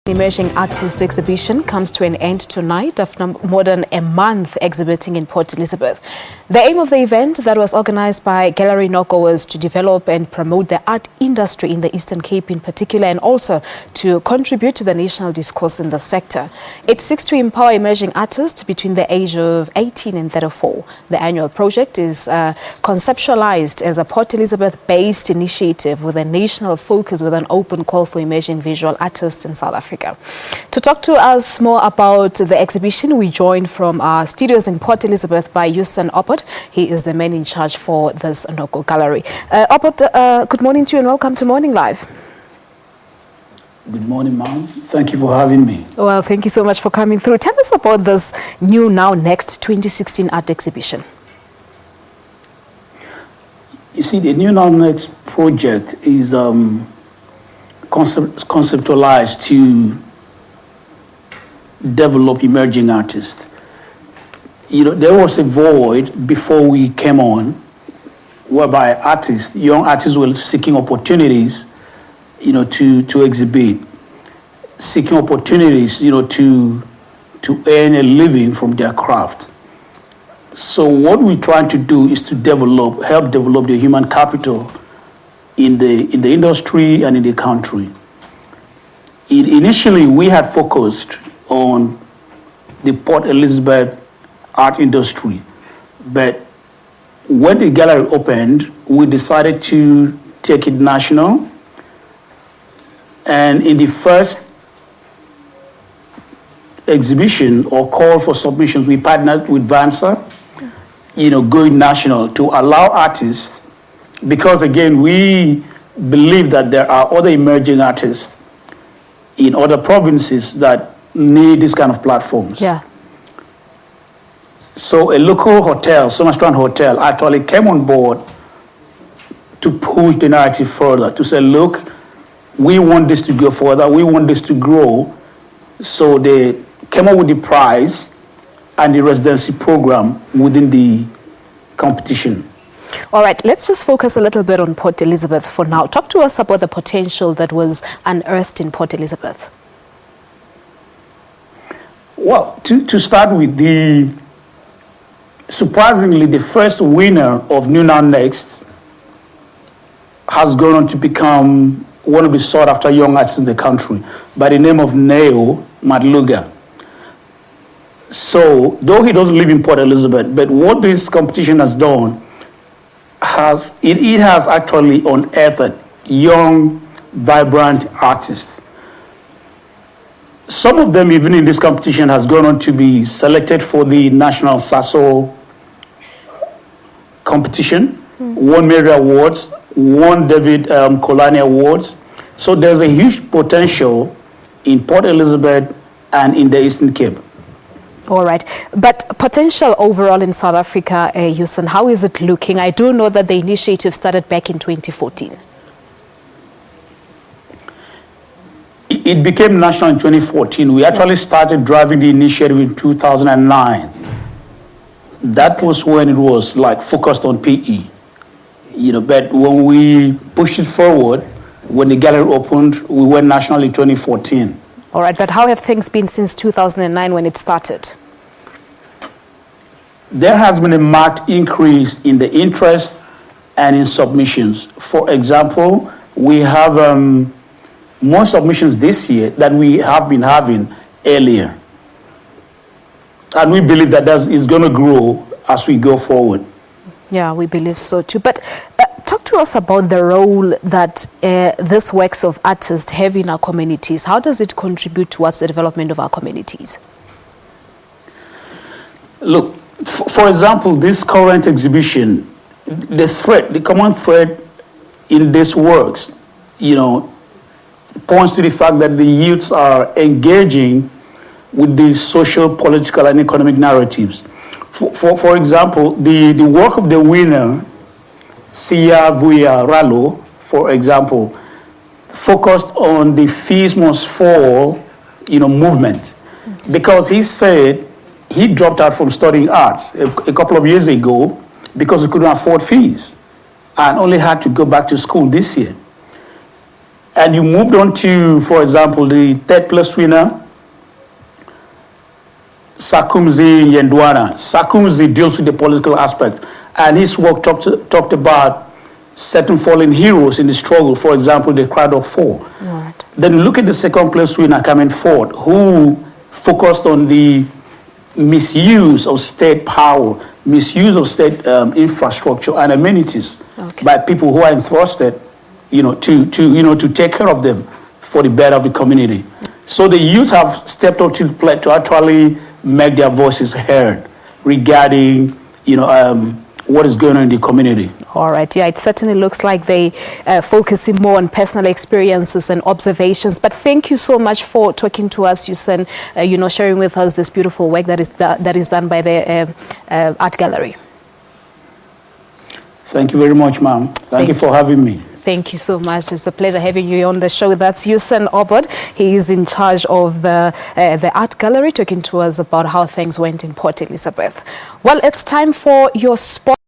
Emerging Artist exhibition comes to an end tonight after more than a month exhibiting in Port Elizabeth. The aim of the event that was organized by Galerie Noko was to develop and promote the art industry in the Eastern Cape in particular, and also to contribute to the national discourse in the sector. It seeks to empower emerging artists between the age of 18 and 34. The annual project is conceptualized as a Port Elizabeth-based initiative with a national focus, with an open call for emerging visual artists in South Africa. To talk to us more about the exhibition, we joined from our studios in Port Elizabeth by Usen Obot. He is the man in charge for this Noko Gallery. Obot, good morning to you and welcome to Morning Live. Good morning, ma'am. Thank you for having me. Well, thank you so much for coming through. Tell us about this new Now Next 2016 art exhibition. You see, the new Now Next project is conceptualized to develop emerging artists. You know, there was a void before we came on, whereby young artists were seeking opportunities, you know, to exhibit, seeking opportunities, you know, to earn a living from their craft. So what we're trying to do is to help develop the human capital in the industry and in the country. Initially, we had focused on the Port Elizabeth art industry, but when the gallery opened, we decided to take it national. And in the first exhibition or call for submissions, we partnered with Vansa, you know, going national to allow artists, because again, we believe that there are other emerging artists in other provinces that need this kind of platforms. Yeah. So a local hotel, Summerstrand Hotel, actually came on board to push the narrative further, to say, look, we want this to go further, we want this to grow. So they came up with the prize and the residency program within the competition. All right, let's just focus a little bit on Port Elizabeth for now. Talk to us about the potential that was unearthed in Port Elizabeth. Well, to start with, surprisingly, the first winner of New Now Next has gone on to become one of the sought-after young artists in the country by the name of Neo Madluga. So, though he doesn't live in Port Elizabeth, but what this competition has done, it has actually unearthed young, vibrant artists. Some of them, even in this competition, has gone on to be selected for the National Sasso competition, won Mary Awards, won David Kolani Awards. So there's a huge potential in Port Elizabeth and in the Eastern Cape. All right. But potential overall in South Africa, Usen, how is it looking? I do know that the initiative started back in 2014. It became national in 2014. We actually started driving the initiative in 2009. That was when it was like focused on PE. You know, but when we pushed it forward, when the gallery opened, we went national in 2014. All right, but how have things been since 2009 when it started? There has been a marked increase in the interest and in submissions. For example, we have more submissions this year than we have been having earlier. And we believe that is going to grow as we go forward. Yeah, we believe so too. But talk to us about the role that this works of artists have in our communities. How does it contribute towards the development of our communities? Look, for example, this current exhibition, the common thread in this works, you know, points to the fact that the youths are engaging with the social, political, and economic narratives. For example, the work of the winner, Sia Vuya Ralo, for example, focused on the fees must fall, you know, movement, because he said he dropped out from studying arts a couple of years ago because he couldn't afford fees and only had to go back to school this year. And you moved on to, for example, the third place winner, Sakumzi Yendwana. Sakumzi deals with the political aspect, and his work talked about certain fallen heroes in the struggle, for example, the Crowd of Four. Right. Then look at the second place winner coming forward, who focused on the misuse of state power, misuse of state infrastructure and amenities by people who are entrusted, to take care of them for the better of the community. So the youth have stepped up to play to actually make their voices heard regarding, what is going on in the community. All right. Yeah, it certainly looks like they focusing more on personal experiences and observations. But thank you so much for talking to us, Usen, sharing with us this beautiful work that is done by the art gallery. Thank you very much, ma'am. Thank you for having me. Thank you so much. It's a pleasure having you on the show. That's Usen Obot. He is in charge of the art gallery, talking to us about how things went in Port Elizabeth. Well, it's time for your spot.